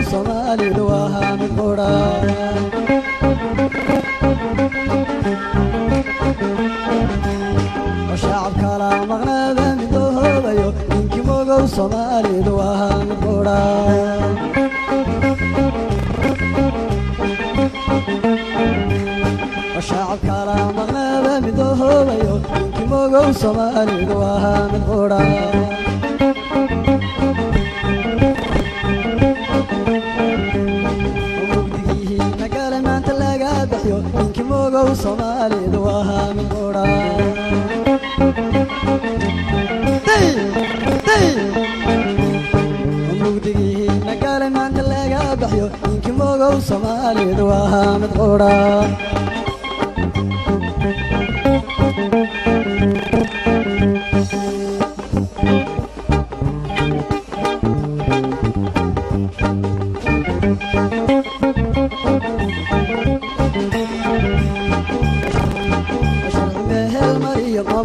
Somali duaha mid qura وشعب كلا مغنبة من دهوبيو إنكي موجو Somali duaha mid qura وشعب كلا مغنبة من دهوبيو إنكي موجو Somali duaha mid qura إنكي موجو Somali duaha mid qura ومقدقيه نقال ما انت لقى بحيو إنكي موجو Somali duaha mid qura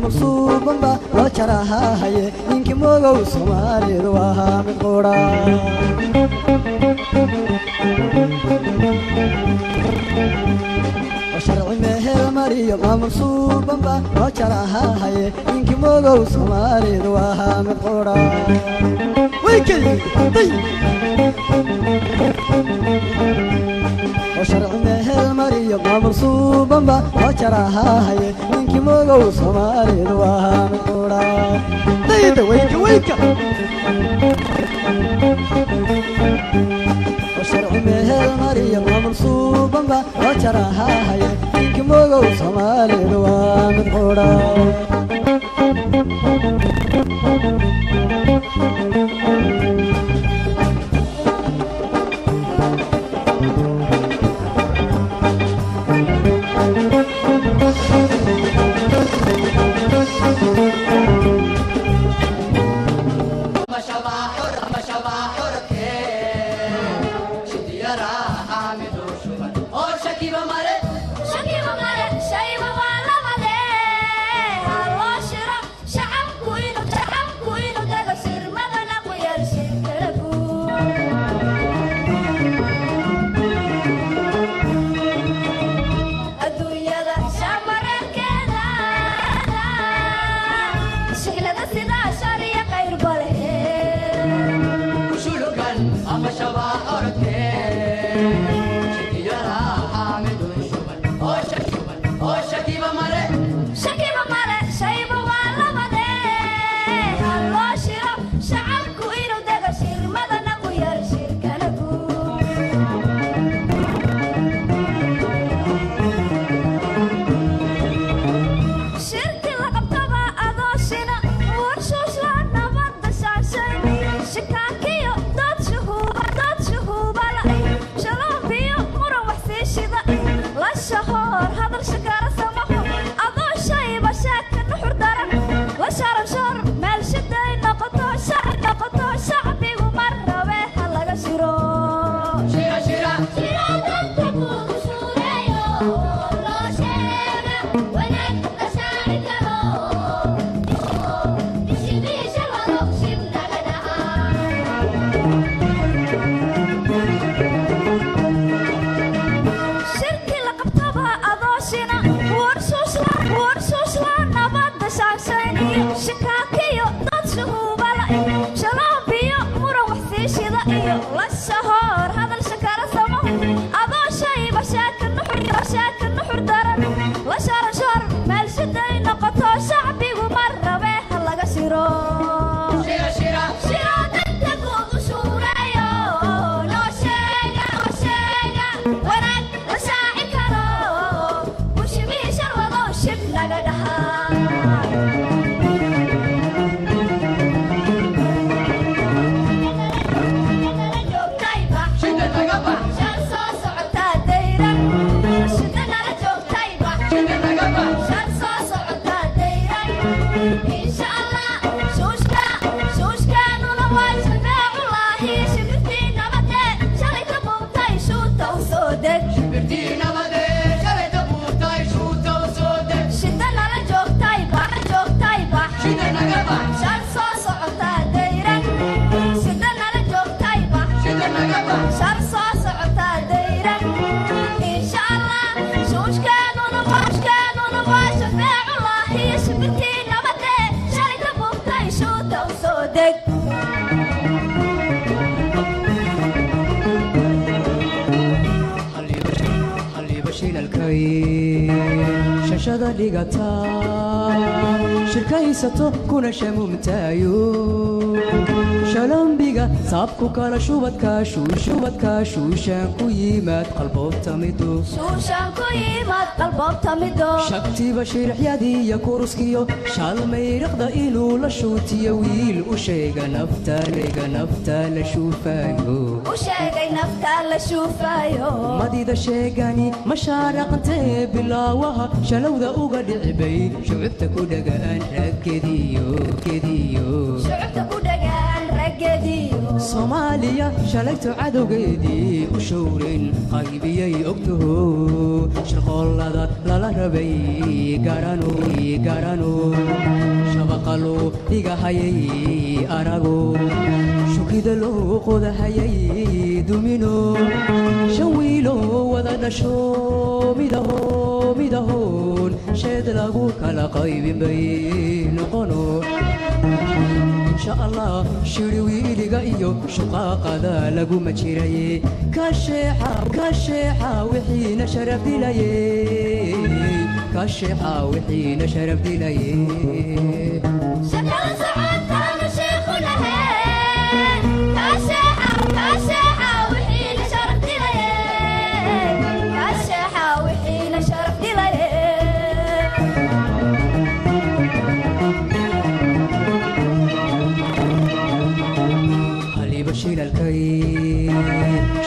مصوبا با لو جراها هي إنكي موجو Somali duaha mid qura وشرعي مهل مريم مصوبا با لو جراها هي إنكي موجو Somali duaha mid qura ويكي وشرعي مهل مريم مصوبا با لو جراها هي إنكي موجو Somali duaha mid qura ديدا ويكا ويكا وشرعي مهل مريم منصوبا با وجراها هي إنكي موجو Somali duaha mid qura شبرتي نبضي شبت بوتاي شو توسودك شدنا على جوك dhigataa shirkaysato kuna shamumtaayo shalambiga saabku kala shubadka shuushaan ku yimaad qalboobta mido shagtiba shirixyadiiyo kuruskiyo shaalmayraqda inuu la shuutiyo wiil u sheega nafta la shuufaayo madida sheegani mashaaraqantee bilaawaha shalowda uga dhicibay shucubta ku dhagaan raggeediyo soomaaliya shalayto cadowgeedii u showrin qaybiyay ogtaho shirqoollada lala rabay garano shabaqalo dhigahayay arago shukida loo qodahayay dumino shan wiilo wada dhasho midahoon sheed lagu kala qaybin bay noqono insha allah shiri wiiliga iyo shuqaaqada laguma jiraye kasheexa wixiina sharaf dilaye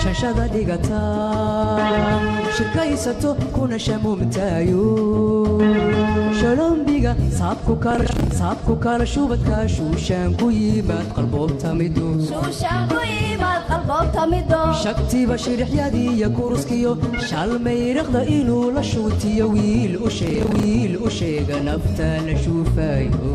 shashada dhigataa shirkaysato kuna shamumtaayo shalambiga saabku kala shubadka shuushaan ku yimaad qalboobta mido shagtiba shirixyadiiyo kuruskiyo shaalmayraqda inuu la shuutiyo wiil u sheega nafta la shuufaayo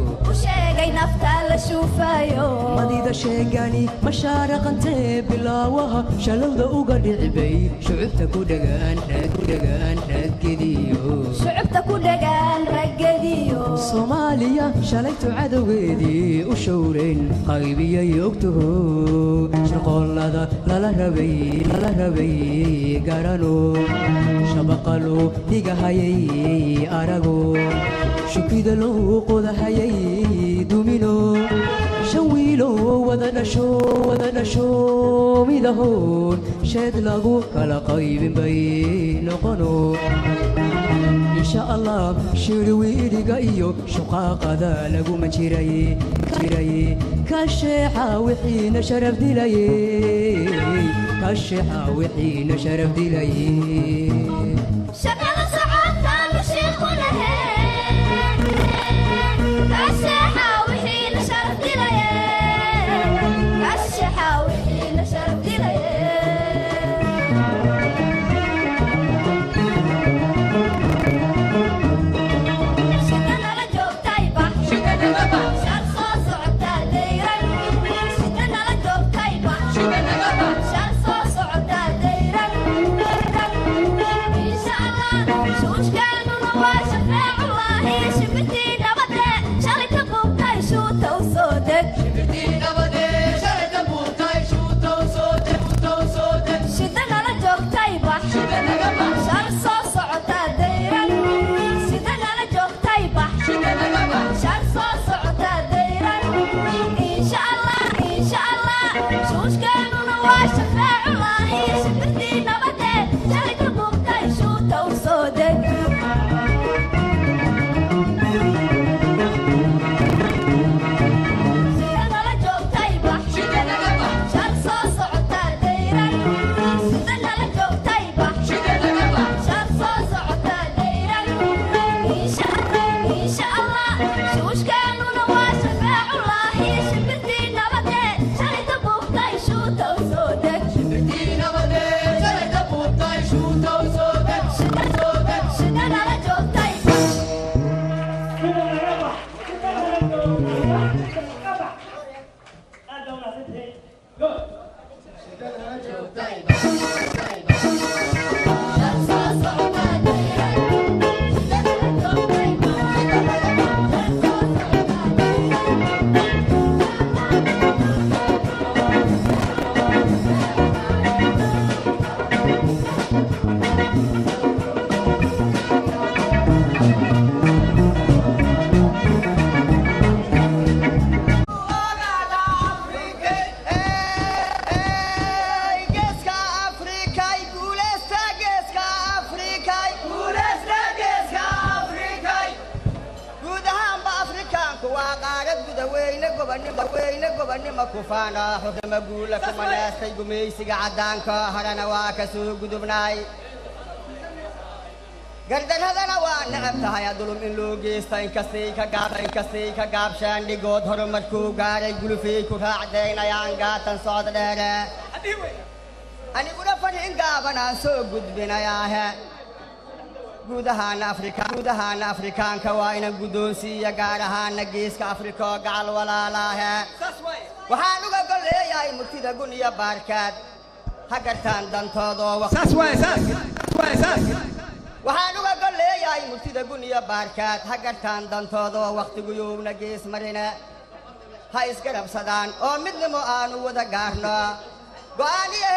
madida sheegani mashaaraqantee bilaawaha shalowda uga dhicibay shucubta ku dhagaan raggeediyo soomaaliya shalayto cadowgeedii u showreen qaybiyay ogtaho shirqoollada lala rabay garano shabaqalo dhigahayay arago shukida loo qodahayay dumino shan wiilo wada dhasho midahoon sheed lagu kala qaybin bay noqono insha allah shiri wiiliga iyo shuqaaqada laguma jiraye kasheexa wixiina sharaf dilaye وين قبني مكوفانا حكم أقول لكم أنا استيقمي سقعدانك هرنا واكسو قدبناي قردن هذا نوان نعمتها يا دلوم إن لوجيستا إن كستي كقاب شاندي قد هرمتكو قاري يقولوا فيكو راعدينا يا أنقاتا صاد دارا أني قد فرحين قابنا سو قدبنا يا ها gudahaan afrikaanka waa ina guddoonsiiya gaar ahaana geeska afrika oo gacal walaalaha waxaan uga golleeyahay murtida gun iyo baarkaad ha gartaan dantooda oo waxaan uga golleeyahay murtida gun iyo baarkaad ha gartaan dantooda oo waqtiguyuubna gees marina ha isgarabsadaan oo midnimo aanu wada gaarno go'aaniya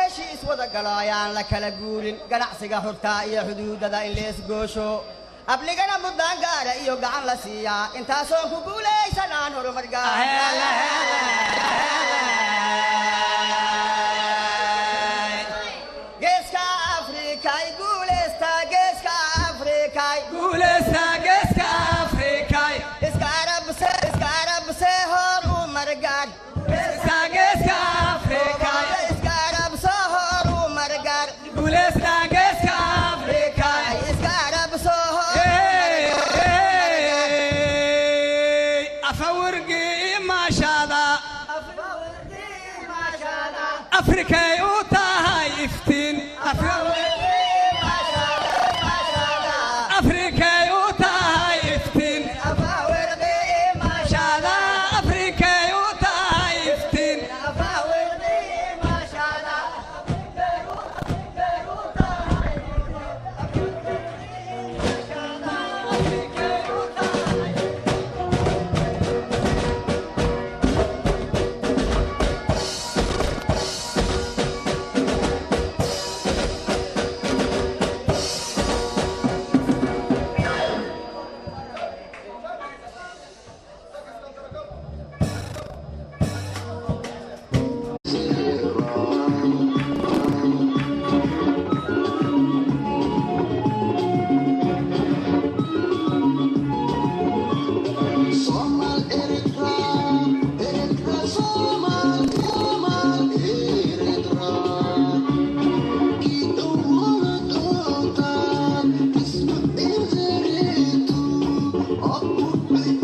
heshiis wada galo ayaan la kala guurin ganacsiga xurtaa iyo xuduudada in lees goosho abligana muddaan gaara iyo gacan la siiyaa intaasoon ku guulaysanaan horumar geeska afrikay guuleystaa geeska afrikay iska arabse hor u margaan أفريقيا وطاها يفتن أفريقيا وطاها يفتن ما شاء الله أفريقيا وطاها يفتن ما شاء الله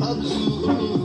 Abzu